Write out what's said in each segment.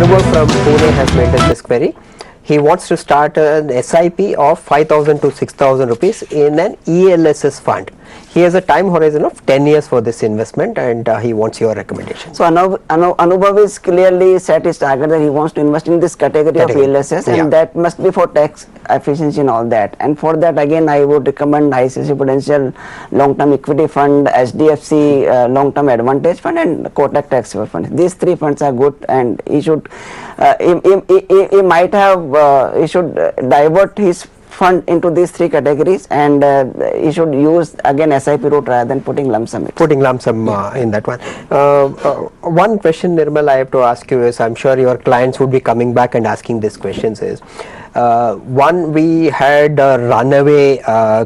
Anubhav from Pune has maintained this query. He wants to start an SIP of 5,000 to 6,000 rupees in an ELSS fund. He has a time horizon of 10 years for this investment, and he wants your recommendation. So Anubhav is clearly set his target that he wants to invest in this category of ELSS, and that must be for tax efficiency and all that. And for that, again, I would recommend ICICI Prudential Long-Term Equity Fund, HDFC Long-Term Advantage Fund, and Kotak Taxable Fund. These three funds are good, and he should he should divert his fund into these three categories, and he should use again SIP route rather than putting lump sum. Putting lump sum in that one. One question, Nirmal, I have to ask you is, I'm sure your clients would be coming back and asking these questions is, one, we had a runaway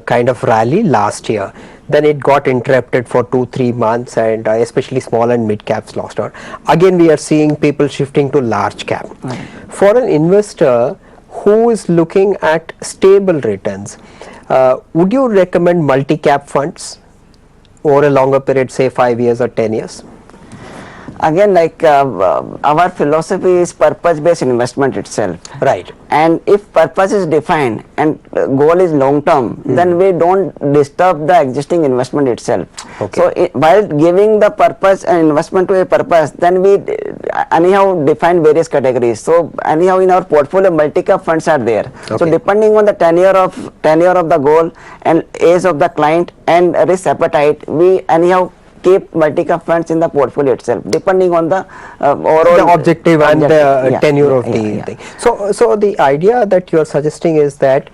kind of rally last year. Then it got interrupted for 2-3 months, and especially small and mid caps lost out. Again, we are seeing people shifting to large cap. For an investor who is looking at stable returns, would you recommend multi-cap funds over a longer period, say 5 years or 10 years? Again, like our philosophy is purpose-based investment itself. Right. And if purpose is defined and goal is long-term, then we don't disturb the existing investment itself. Okay. So while giving the purpose and investment to a purpose, then we anyhow define various categories. So anyhow in our portfolio, multi-cap funds are there. Okay. So depending on the tenure of the goal and age of the client and risk appetite, we anyhow keep multi-cap funds in the portfolio itself, depending on the overall the objective and the tenure of the thing. So the idea that you are suggesting is that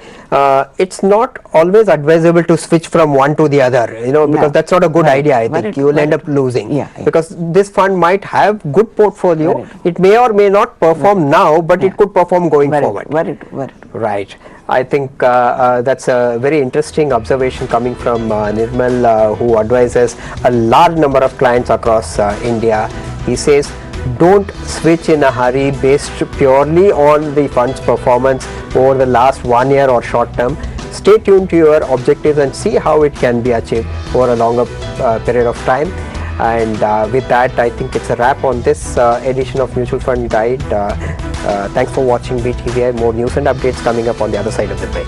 it's not always advisable to switch from one to the other, you know, because that's not a good idea. I think you will end up losing, because this fund might have good portfolio. It may or may not perform now, but it could perform going forward. Right. I think that's a very interesting observation coming from Nirmal, who advises a large number of clients across India. He says, don't switch in a hurry based purely on the fund's performance over the last 1 year or short term. Stay tuned to your objectives and see how it can be achieved over a longer period of time. And with that, I think it's a wrap on this edition of Mutual Fund Guide. Thanks for watching BTVI. More news and updates coming up on the other side of the break.